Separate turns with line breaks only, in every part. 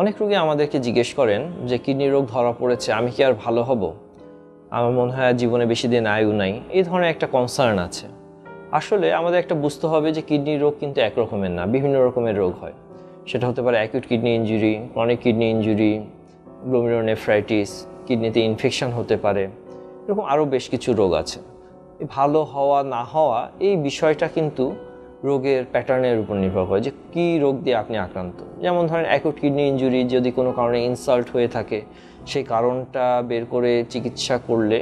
অনেক রোগী আমাদেরকে জিজ্ঞেস করেন যে কিডনি রোগ ধরা পড়েছে, আমি কি আর ভালো হব? আমার মনে হয় জীবনে বেশি দিন আয়ু নাই, এই ধরনের একটা কনসার্ন আছে। আসলে আমাদের একটা বুঝতে হবে যে কিডনি রোগ কিন্তু এক রকমের না, বিভিন্ন রকমের রোগ হয়। সেটা হতে পারে acute kidney injury, chronic kidney injury, glomerulonephritis, কিডনিতে ইনফেকশন হতে পারে, এরকম আরও বেশ কিছু রোগ আছে। ভালো হওয়া না হওয়া এই বিষয়টা কিন্তু রোগের প্যাটার্নের উপর নির্ভর করে যে কী রোগ দিয়ে আপনি আক্রান্ত। যেমন ধরেন অ্যাকিউট কিডনি ইনজুরি যদি কোনো কারণে ইনসাল্ট হয়ে থাকে, সেই কারণটা বের করে চিকিৎসা করলে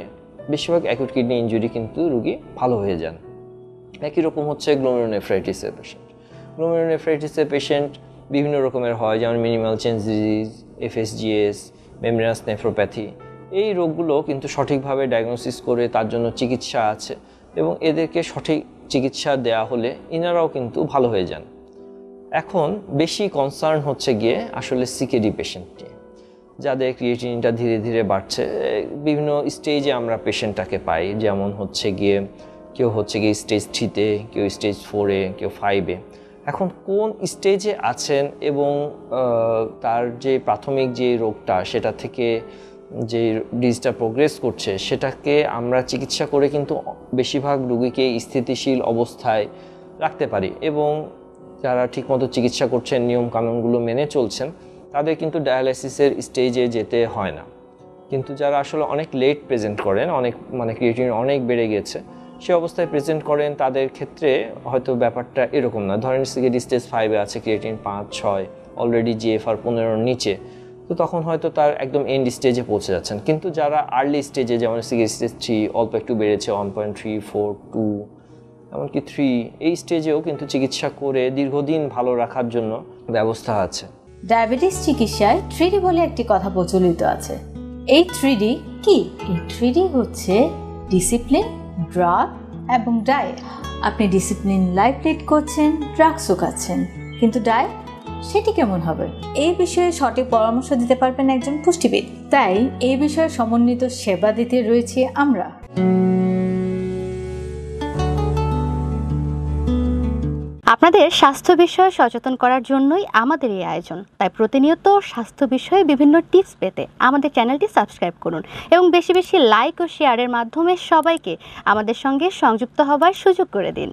বেশিরভাগ অ্যাকিউট কিডনি ইনজুরি কিন্তু রোগী ভালো হয়ে যান। একই রকম হচ্ছে গ্লোমেরুলোনেফ্রাইটিসের পেশেন্ট। গ্লোমেরুলোনেফ্রাইটিসের পেশেন্ট বিভিন্ন রকমের হয়, যেমন minimal change disease, FSGS, membranous nephropathy. এই রোগগুলো কিন্তু সঠিকভাবে ডায়াগনোসিস করে তার জন্য চিকিৎসা আছে, এবং এদেরকে সঠিক চিকিৎসা দেয়া হলে ইনারাও কিন্তু ভালো হয়ে যান। এখন বেশি কনসার্ন হচ্ছে গিয়ে আসলে সিকেডি পেশেন্ট নিয়ে, যাদের ক্রিয়েটিনিনটা ধীরে ধীরে বাড়ছে। বিভিন্ন স্টেজে আমরা পেশেন্টটাকে পাই, যেমন হচ্ছে গিয়ে কেউ হচ্ছে গিয়ে স্টেজ 3-তে, কেউ স্টেজ 4-এ, কেউ 5-এ। এখন কোন স্টেজে আছেন এবং তার যে প্রাথমিক যে রোগটা সেটা থেকে যে ডিজিজটা প্রোগ্রেস করছে সেটাকে আমরা চিকিৎসা করে কিন্তু বেশিরভাগ রোগীকে স্থিতিশীল অবস্থায় রাখতে পারি, এবং যারা ঠিকমতো চিকিৎসা করছেন, নিয়মকানুনগুলো মেনে চলছেন, তাদের কিন্তু ডায়ালাইসিসের স্টেজে যেতে হয় না। কিন্তু যারা আসলে অনেক লেট প্রেজেন্ট করেন, ক্রিয়েটিনিন অনেক বেড়ে গেছে, সে অবস্থায় প্রেজেন্ট করেন, তাদের ক্ষেত্রে হয়তো ব্যাপারটা এরকম না। ধরেন সিকেডি স্টেজ 5-এ আছে, ক্রিয়েটিনিন 5-6, অলরেডি জিএফআর 15-র নিচে, তো তখন হয়তো তার একদম এন্ড স্টেজে পৌঁছে যাচ্ছেন। কিন্তু যারা আর্লি স্টেজে, যেমন সিকেডি স্টেজ 3 অল্প একটু বেড়েছে, 1.3, 4, 2, এমনকি 3, এই স্টেজেও কিন্তু চিকিৎসা করে দীর্ঘদিন ভালো রাখার জন্য ব্যবস্থা আছে।
ডায়াবেটিস চিকিৎসায় 3D বলে একটি কথা প্রচলিত আছে। এই 3D কি? এই 3D হচ্ছে ডিসিপ্লিন, ড্রাগ এবং ডায়েট। আপনি ডিসিপ্লিন লাইফ লিড করছেন, ড্রাগসও খাচ্ছেন, কিন্তু ডায়েট সেটি কেমন হবে? এই বিষয়ে সঠিক পরামর্শ দিতে পারবেন একজন পুষ্টিবিদ। তাই এই বিষয়ে সমন্বিত সেবা দিতে রয়েছে আমরা।
আপনাদের স্বাস্থ্য বিষয়ে সচেতন করার জন্যই আমাদের এই আয়োজন। তাই প্রতিনিয়ত স্বাস্থ্য বিষয়ে বিভিন্ন টিপস পেতে আমাদের চ্যানেলটি সাবস্ক্রাইব করুন এবং বেশি বেশি লাইক ও শেয়ারের মাধ্যমে সবাইকে আমাদের সঙ্গে সংযুক্ত হবার সুযোগ করে দিন।